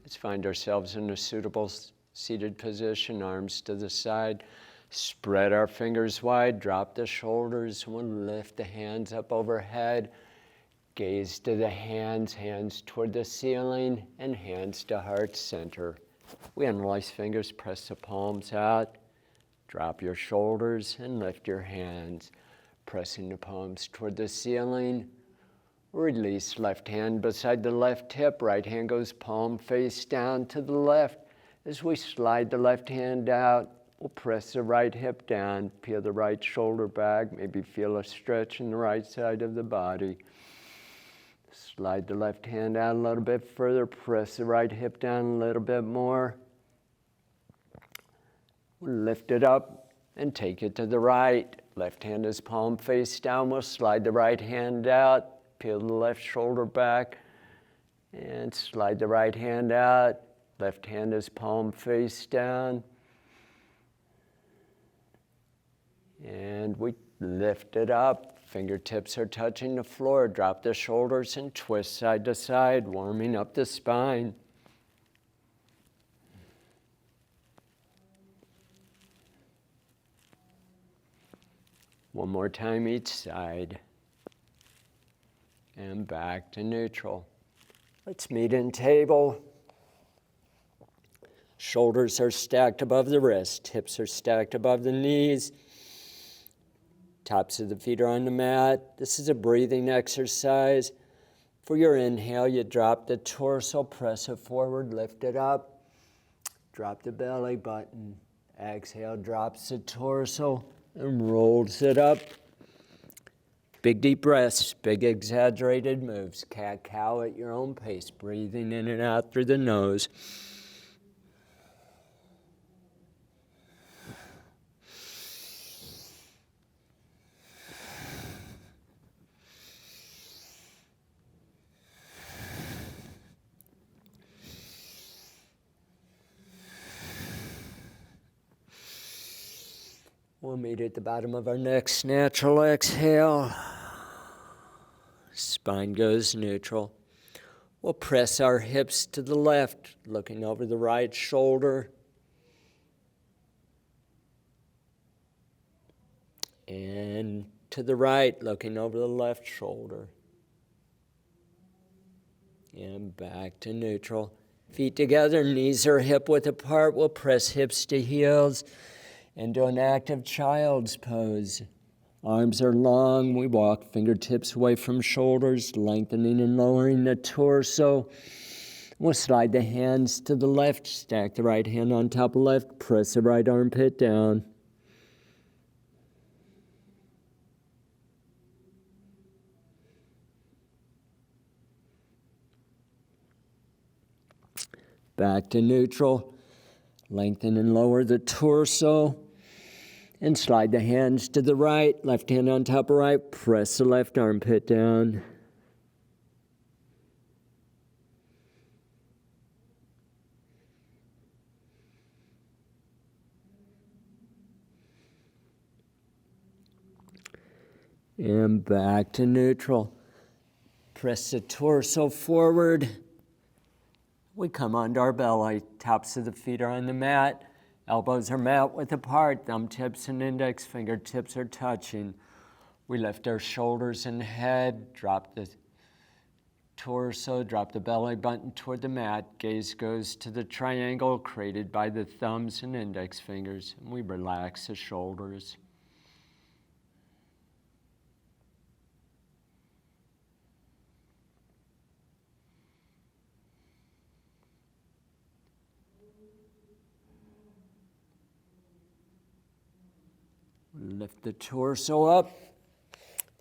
Let's find ourselves in a suitable seated position, arms to the side. Spread our fingers wide, drop the shoulders. We'll lift the hands up overhead. Gaze to the hands, hands toward the ceiling, and hands to heart center. We unrelease fingers, press the palms out. Drop your shoulders and lift your hands. Pressing the palms toward the ceiling. Release left hand beside the left hip. Right hand goes palm face down to the left. As we slide the left hand out, we'll press the right hip down, peel the right shoulder back, maybe feel a stretch in the right side of the body. Slide the left hand out a little bit further, press the right hip down a little bit more. We'll lift it up and take it to the right. Left hand is palm face down. We'll slide the right hand out. Peel the left shoulder back and slide the right hand out. Left hand is palm face down. And we lift it up. Fingertips are touching the floor. Drop the shoulders and twist side to side, warming up the spine. One more time each side. And back to neutral. Let's meet in table. Shoulders are stacked above the wrist. Hips are stacked above the knees. Tops of the feet are on the mat. This is a breathing exercise. For your inhale, you drop the torso, press it forward, lift it up. Drop the belly button. Exhale, drops the torso and rolls it up. Big deep breaths, big exaggerated moves. Cat-cow at your own pace, breathing in and out through the nose. We'll meet at the bottom of our next natural exhale. Spine goes neutral. We'll press our hips to the left, looking over the right shoulder. And to the right, looking over the left shoulder. And back to neutral. Feet together, knees are hip width apart. We'll press hips to heels into an active child's pose. Arms are long. We walk fingertips away from shoulders, lengthening and lowering the torso. We'll slide the hands to the left, stack the right hand on top of left, press the right armpit down. Back to neutral. Lengthen and lower the torso. And slide the hands to the right, left hand on top of right, press the left armpit down. And back to neutral. Press the torso forward. We come onto our belly, tops of the feet are on the mat. Elbows are mat width apart, thumb tips and index fingertips are touching. We lift our shoulders and head, drop the torso, drop the belly button toward the mat. Gaze goes to the triangle created by the thumbs and index fingers. And we relax the shoulders. Lift the torso up,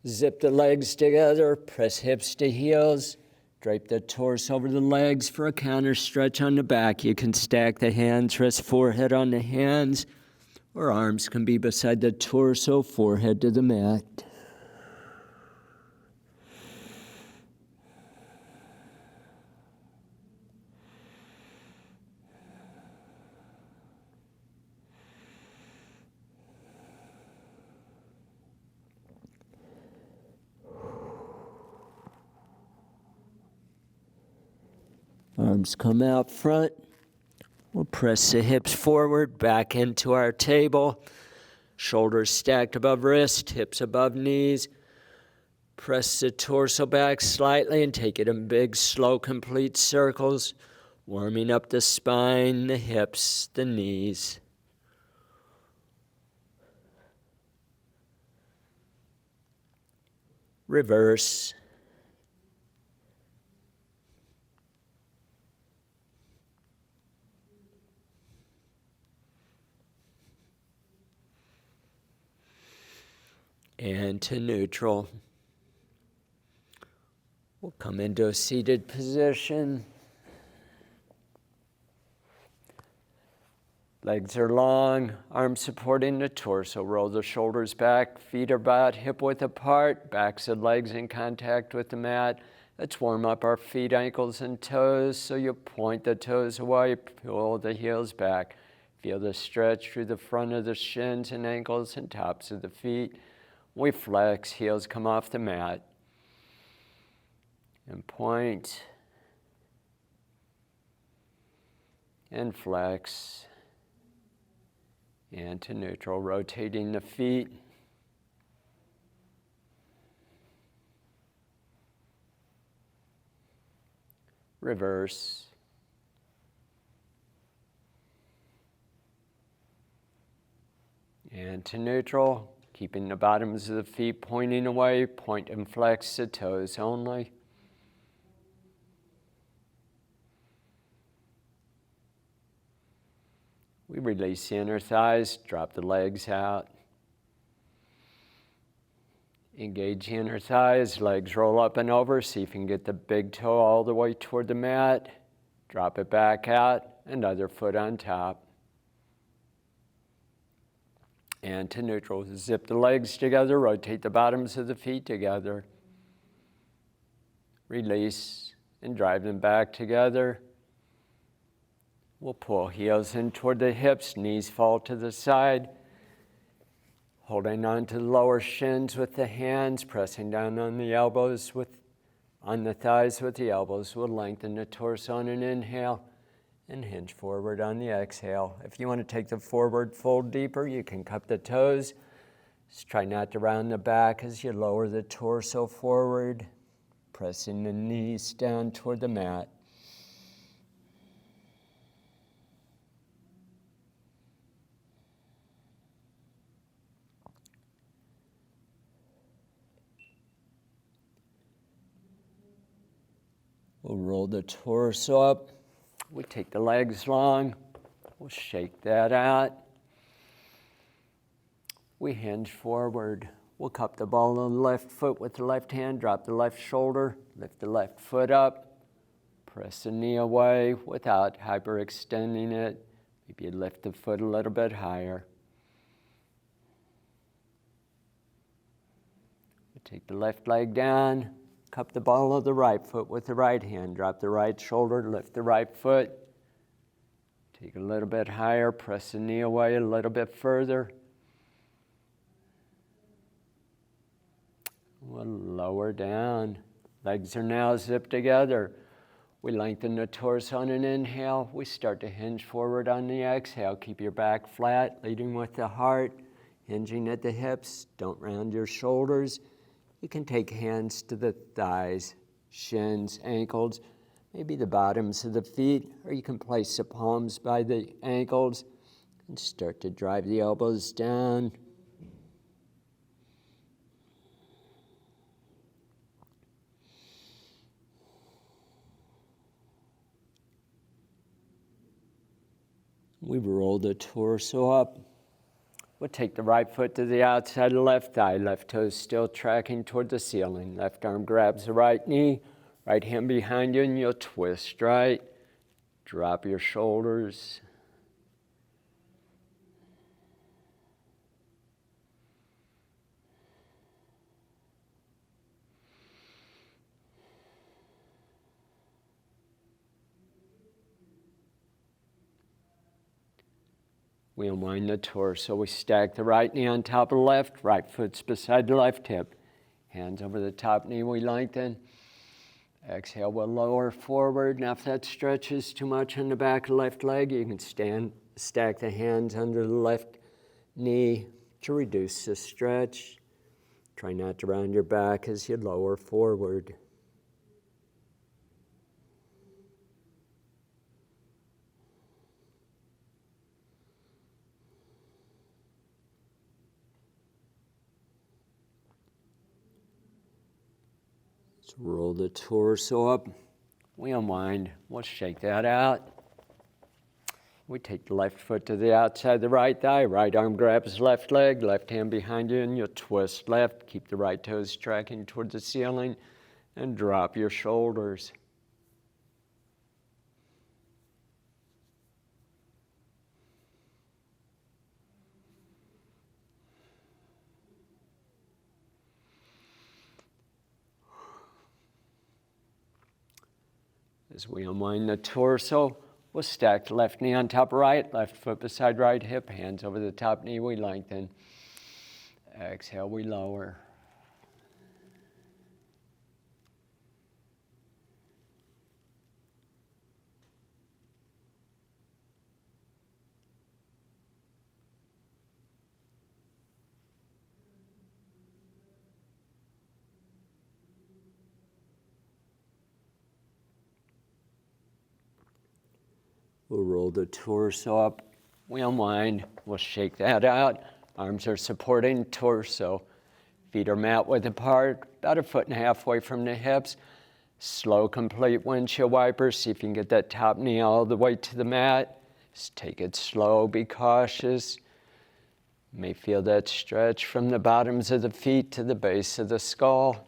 zip the legs together, press hips to heels, drape the torso over the legs for a counter stretch on the back. You can stack the hands, rest forehead on the hands, or arms can be beside the torso, forehead to the mat. Arms come out front. We'll press the hips forward, back into our table. Shoulders stacked above wrist, hips above knees. Press the torso back slightly and take it in big, slow, complete circles, warming up the spine, the hips, the knees. Reverse. And to neutral. We'll come into a seated position. Legs are long, arms supporting the torso. Roll the shoulders back, feet are about hip width apart, backs of legs in contact with the mat. Let's warm up our feet, ankles, and toes. So you point the toes away, pull the heels back. Feel the stretch through the front of the shins and ankles and tops of the feet. We flex, heels come off the mat. And point. And flex. And to neutral, rotating the feet. Reverse. And to neutral. Keeping the bottoms of the feet pointing away, point and flex the toes only. We release the inner thighs, drop the legs out. Engage the inner thighs, legs roll up and over, see if you can get the big toe all the way toward the mat. Drop it back out, and other foot on top. And to neutral, zip the legs together, rotate the bottoms of the feet together. Release and drive them back together. We'll pull heels in toward the hips, knees fall to the side. Holding on to the lower shins with the hands, pressing down on the elbows on the thighs with the elbows. We'll lengthen the torso on an inhale. And hinge forward on the exhale. If you want to take the forward fold deeper, you can cup the toes. Just try not to round the back as you lower the torso forward, pressing the knees down toward the mat. We'll roll the torso up. We take the legs long, we'll shake that out. We hinge forward. We'll cup the ball of the left foot with the left hand, drop the left shoulder, lift the left foot up, press the knee away without hyperextending it. Maybe lift the foot a little bit higher. We take the left leg down. Cup the ball of the right foot with the right hand. Drop the right shoulder, lift the right foot. Take a little bit higher, press the knee away a little bit further. We'll lower down. Legs are now zipped together. We lengthen the torso on an inhale. We start to hinge forward on the exhale. Keep your back flat, leading with the heart, hinging at the hips. Don't round your shoulders. You can take hands to the thighs, shins, ankles, maybe the bottoms of the feet, or you can place the palms by the ankles and start to drive the elbows down. We roll the torso up. We'll take the right foot to the outside of the left thigh. Left toe still tracking toward the ceiling. Left arm grabs the right knee. Right hand behind you, and you'll twist right. Drop your shoulders. We unwind the torso. We stack the right knee on top of the left. Right foot's beside the left hip. Hands over the top knee, we lengthen. Exhale, we'll lower forward. Now if that stretches too much in the back of the left leg, you can stack the hands under the left knee to reduce the stretch. Try not to round your back as you lower forward. Let's roll the torso up. We unwind. We'll shake that out. We take the left foot to the outside of the right thigh. Right arm grabs left leg, left hand behind you, and you'll twist left. Keep the right toes tracking towards the ceiling, and drop your shoulders. As we unwind the torso, we'll stack the left knee on top of right, left foot beside right hip, hands over the top knee, we lengthen. Exhale, we lower. We'll roll the torso up. We unwind. We'll shake that out. Arms are supporting torso. Feet are mat width apart, about 1.5 feet away from the hips. Slow, complete windshield wiper. See if you can get that top knee all the way to the mat. Just take it slow. Be cautious. You may feel that stretch from the bottoms of the feet to the base of the skull.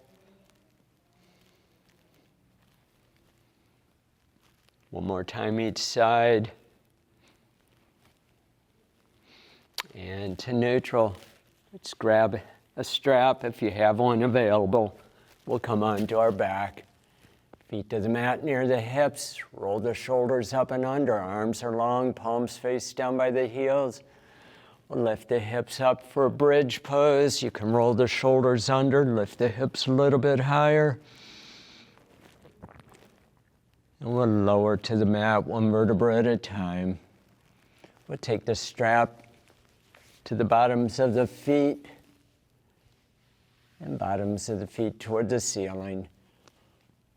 One more time each side. And to neutral. Let's grab a strap if you have one available. We'll come onto our back. Feet to the mat near the hips. Roll the shoulders up and under. Arms are long, palms face down by the heels. We'll lift the hips up for a bridge pose. You can roll the shoulders under, lift the hips a little bit higher. And we'll lower to the mat one vertebra at a time. We'll take the strap to the bottoms of the feet and bottoms of the feet toward the ceiling.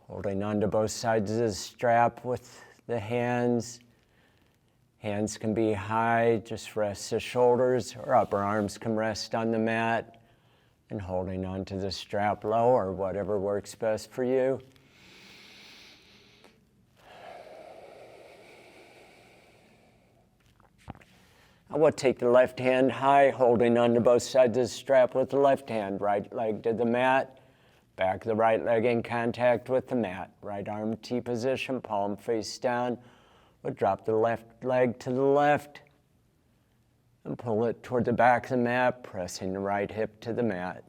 Holding onto both sides of the strap with the hands. Hands can be high, just rest the shoulders, or upper arms can rest on the mat. And holding onto the strap low, or whatever works best for you. I will take the left hand high, holding onto both sides of the strap with the left hand. Right leg to the mat, back of the right leg in contact with the mat. Right arm T position, palm face down. We'll drop the left leg to the left and pull it toward the back of the mat, pressing the right hip to the mat.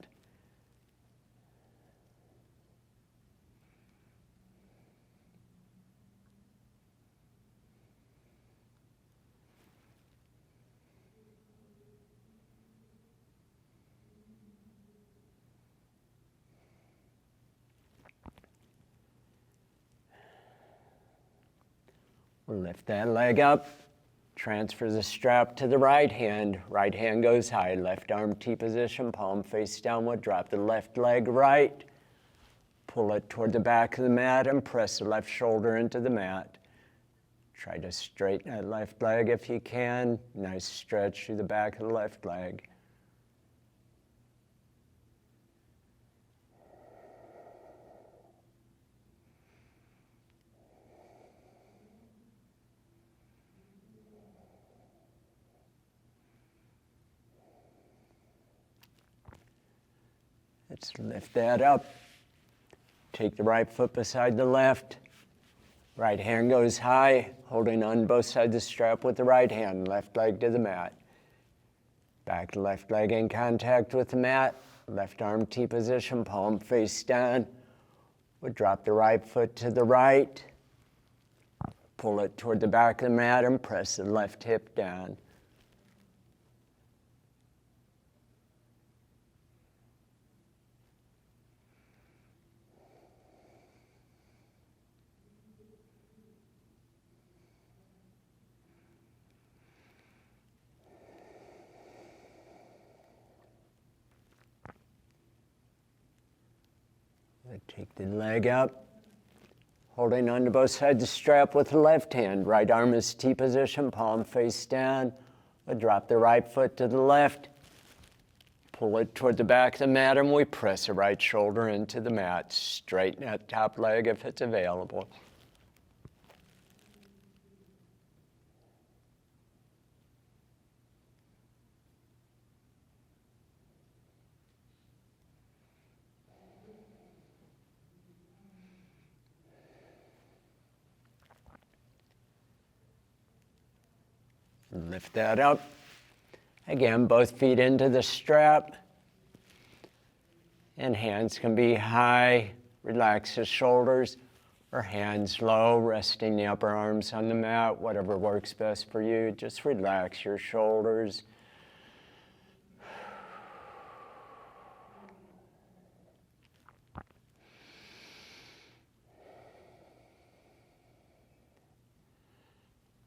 We'll lift that leg up, transfer the strap to the right hand. Right hand goes high, left arm T position, palm face downward. Drop the left leg right, pull it toward the back of the mat and press the left shoulder into the mat. Try to straighten that left leg if you can. Nice stretch through the back of the left leg. Let's lift that up. Take the right foot beside the left. Right hand goes high, holding on both sides of the strap with the right hand. Left leg to the mat. Back to left leg in contact with the mat. Left arm T position, palm face down. We'll drop the right foot to the right. Pull it toward the back of the mat and press the left hip down. Take the leg up, holding on to both sides of the strap with the left hand. Right arm is T position, palm face down. We'll drop the right foot to the left. Pull it toward the back of the mat, and we press the right shoulder into the mat. Straighten that top leg if it's available. Lift that up. Again, both feet into the strap. And hands can be high, relax the shoulders, or hands low, resting the upper arms on the mat, whatever works best for you. Just relax your shoulders.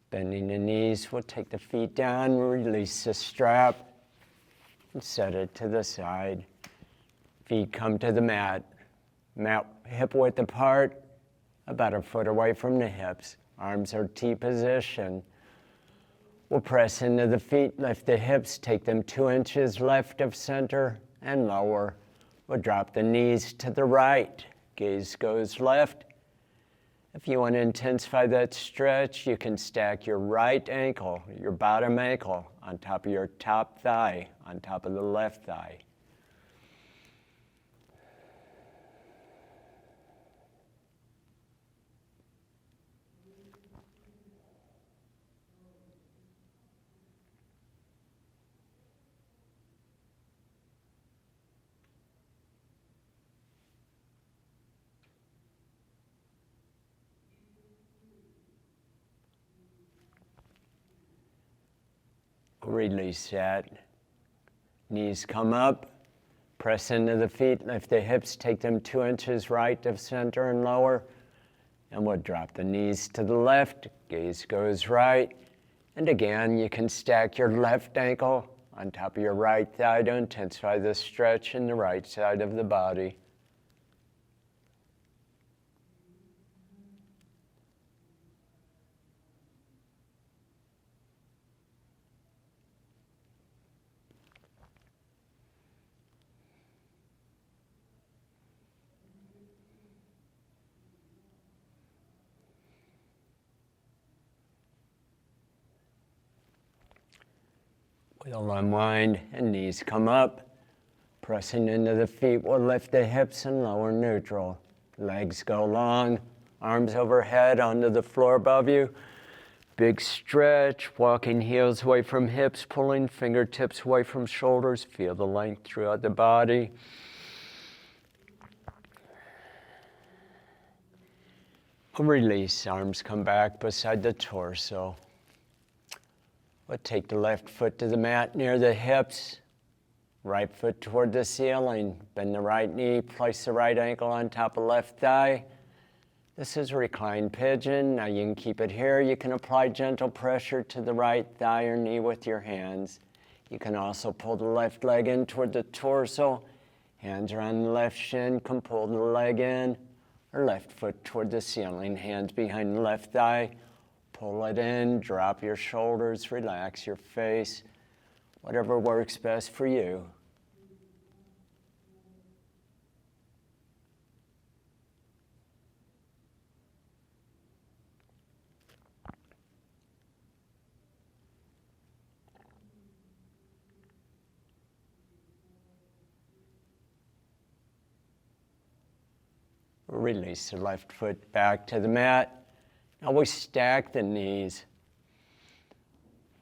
Bending the knees, we'll take the feet down, release the strap, and set it to the side. Feet come to the mat. Mat hip width apart, about a foot away from the hips. Arms are T position. We'll press into the feet, lift the hips, take them 2 inches left of center and lower. We'll drop the knees to the right. Gaze goes left. If you want to intensify that stretch, you can stack your right ankle, your bottom ankle, on top of your top thigh, on top of the left thigh. Release that. Knees come up, press into the feet, lift the hips, take them 2 inches right of center and lower, and we'll drop the knees to the left, gaze goes right, and again you can stack your left ankle on top of your right thigh to intensify the stretch in the right side of the body. We'll unwind and knees come up. Pressing into the feet, we'll lift the hips and lower neutral. Legs go long, arms overhead onto the floor above you. Big stretch, walking heels away from hips, pulling fingertips away from shoulders. Feel the length throughout the body. Release, arms come back beside the torso. We'll take the left foot to the mat near the hips, right foot toward the ceiling. Bend the right knee, place the right ankle on top of left thigh. This is reclined pigeon. Now you can keep it here. You can apply gentle pressure to the right thigh or knee with your hands. You can also pull the left leg in toward the torso. Hands are on the left shin, can pull the leg in, or left foot toward the ceiling. Hands behind the left thigh. Pull it in, drop your shoulders, relax your face, whatever works best for you. Release the left foot back to the mat. Now we stack the knees.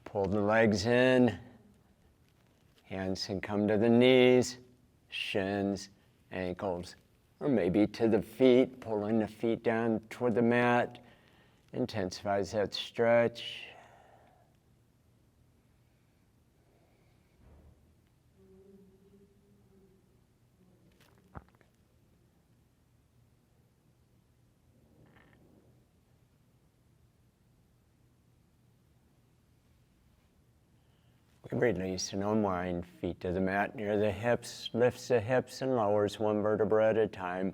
Pull the legs in. Hands can come to the knees, shins, ankles, or maybe to the feet, pulling the feet down toward the mat. Intensifies that stretch. We release and unwind, feet to the mat near the hips, lifts the hips and lowers one vertebra at a time.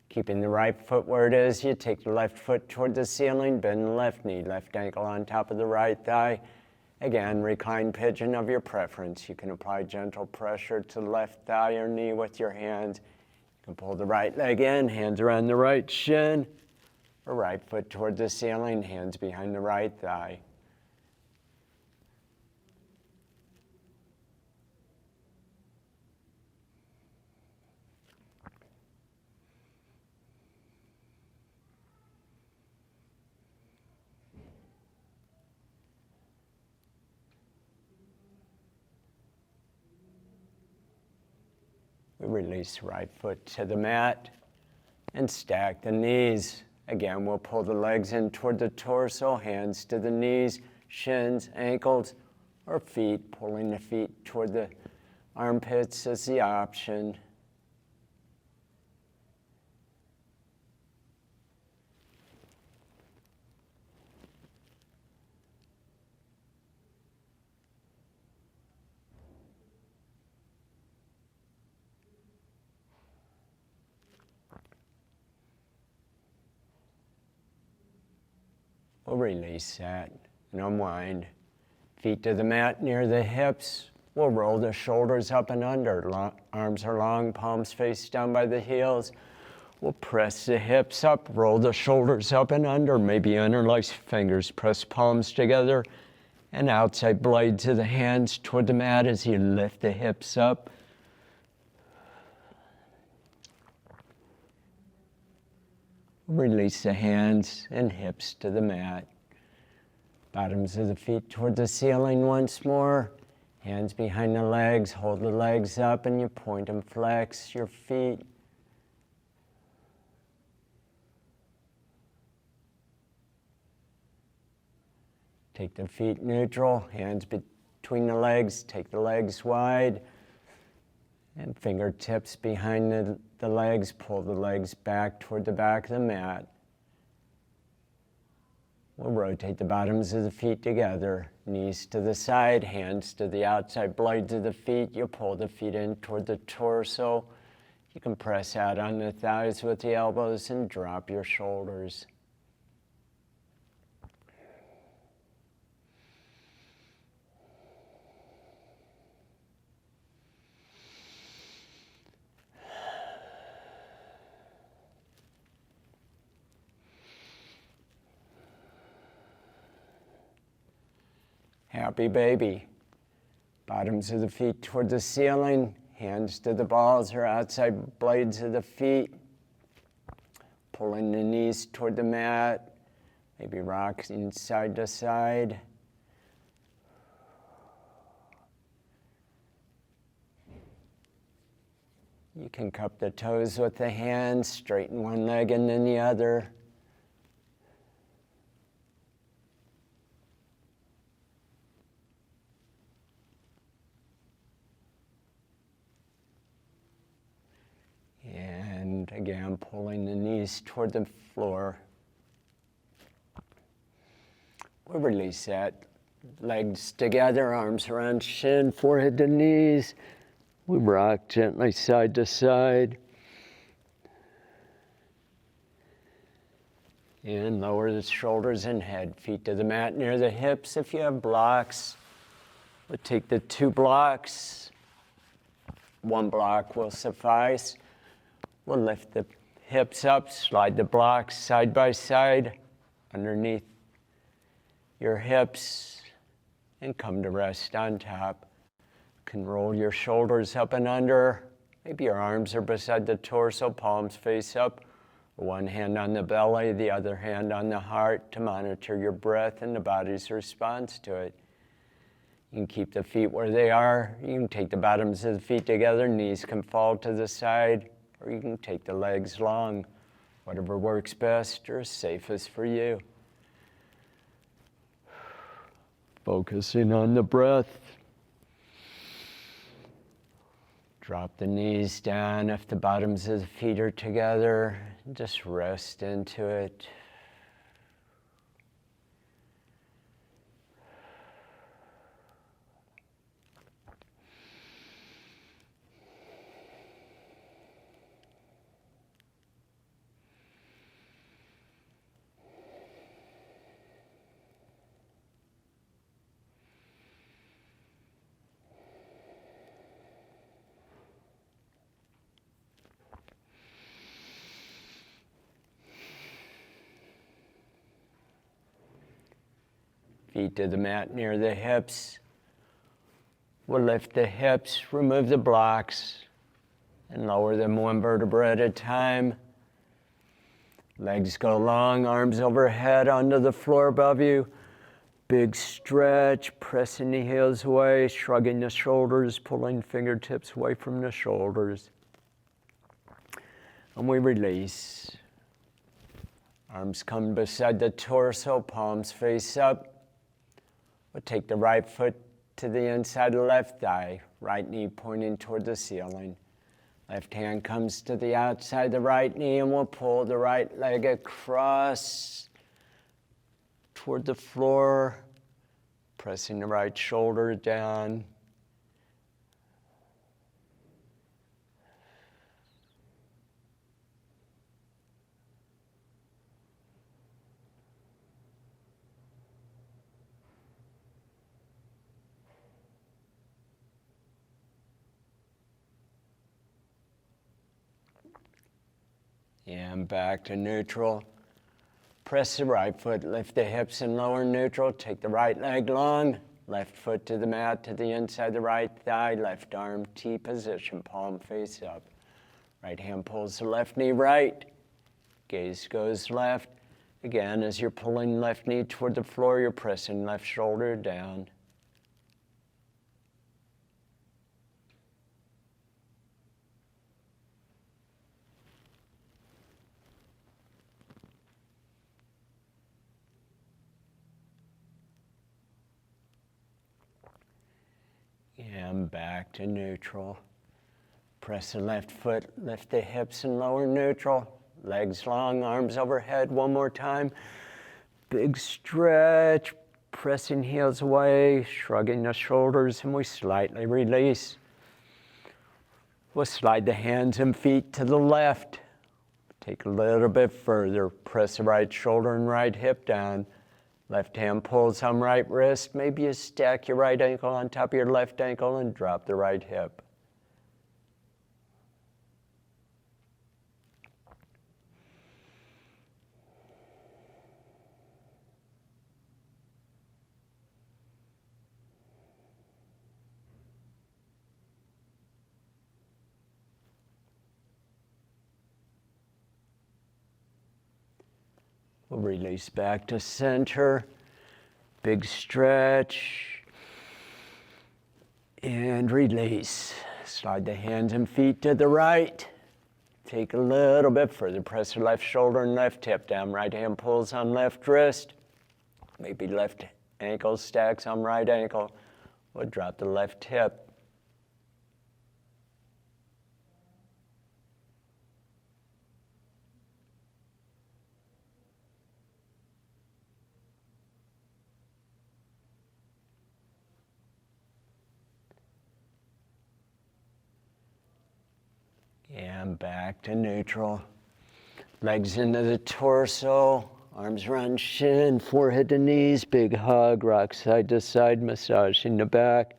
Keeping the right foot where it is, you take the left foot toward the ceiling, bend the left knee, left ankle on top of the right thigh. Again, reclined pigeon of your preference. You can apply gentle pressure to the left thigh or knee with your hands. You can pull the right leg in, hands around the right shin, or right foot toward the ceiling, hands behind the right thigh. We release the right foot to the mat and stack the knees. Again, we'll pull the legs in toward the torso, hands to the knees, shins, ankles, or feet. Pulling the feet toward the armpits is the option. We'll release that and unwind. Feet to the mat near the hips. We'll roll the shoulders up and under. Arms are long, palms face down by the heels. We'll press the hips up, roll the shoulders up and under. Maybe interlace fingers, press palms together. And outside blades of the hands toward the mat as you lift the hips up. Release the hands and hips to the mat. Bottoms of the feet toward the ceiling once more. Hands behind the legs. Hold the legs up and you point and flex your feet. Take the feet neutral. Hands between the legs. Take the legs wide. And fingertips behind the legs, pull the legs back toward the back of the mat. We'll rotate the bottoms of the feet together, knees to the side, hands to the outside blades of the feet. You pull the feet in toward the torso. You can press out on the thighs with the elbows and drop your shoulders. Happy baby. Bottoms of the feet toward the ceiling, hands to the balls or outside blades of the feet. Pulling the knees toward the mat, maybe rocking side to side. You can cup the toes with the hands, straighten one leg and then the other. And again, pulling the knees toward the floor. We'll release that. Legs together, arms around shin, forehead to knees. We rock gently side to side. And lower the shoulders and head. Feet to the mat near the hips. If you have blocks, we'll take the 2 blocks. 1 block will suffice. We'll lift the hips up, slide the blocks side by side underneath your hips, and come to rest on top. You can roll your shoulders up and under. Maybe your arms are beside the torso, palms face up. One hand on the belly, the other hand on the heart to monitor your breath and the body's response to it. You can keep the feet where they are. You can take the bottoms of the feet together, knees can fall to the side. Or you can take the legs long, whatever works best or safest for you. Focusing on the breath. Drop the knees down if the bottoms of the feet are together. Just rest into it. Feet to the mat near the hips. We'll lift the hips, remove the blocks, and lower them one vertebra at a time. Legs go long, arms overhead onto the floor above you. Big stretch, pressing the heels away, shrugging the shoulders, pulling fingertips away from the shoulders. And we release. Arms come beside the torso, palms face up. We'll take the right foot to the inside of the left thigh, right knee pointing toward the ceiling. Left hand comes to the outside of the right knee, and we'll pull the right leg across toward the floor, pressing the right shoulder down. And back to neutral. Press the right foot, lift the hips and lower neutral. Take the right leg long. Left foot to the mat, to the inside the right thigh. Left arm T position, palm face up. Right hand pulls the left knee right. Gaze goes left. Again, as you're pulling left knee toward the floor, you're pressing left shoulder down. And back to neutral. Press the left foot, lift the hips and lower neutral. Legs long, arms overhead. One more time. Big stretch, pressing heels away, shrugging the shoulders, and we slightly release. We'll slide the hands and feet to the left. Take a little bit further. Press the right shoulder and right hip down. Left hand pulls on right wrist. Maybe you stack your right ankle on top of your left ankle and drop the right hip. We'll release back to center. Big stretch. And release. Slide the hands and feet to the right. Take a little bit further. Press the left shoulder and left hip down. Right hand pulls on left wrist. Maybe left ankle stacks on right ankle. We'll drop the left hip. And back to neutral. Legs into the torso, arms around shin, forehead to knees, big hug, rock side to side, massaging the back.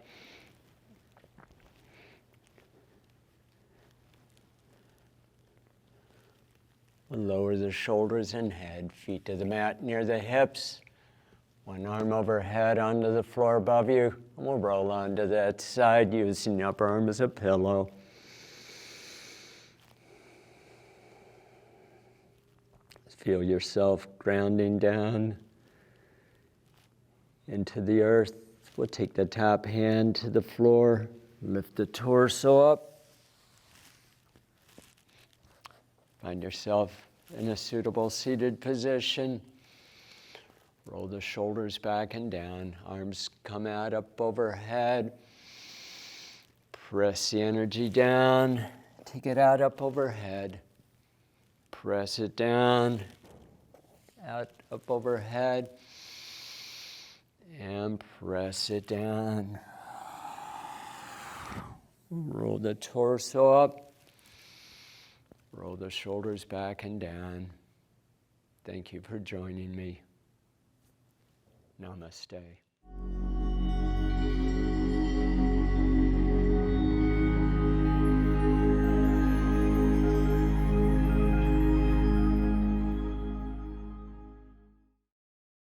We'll lower the shoulders and head, feet to the mat near the hips. One arm overhead onto the floor above you, and we'll roll onto that side using the upper arm as a pillow. Feel yourself grounding down into the earth. We'll take the top hand to the floor, lift the torso up. Find yourself in a suitable seated position. Roll the shoulders back and down. Arms come out up overhead. Press the energy down. Take it out up overhead. Press it down, out, up overhead, and press it down. Roll the torso up, roll the shoulders back and down. Thank you for joining me. Namaste.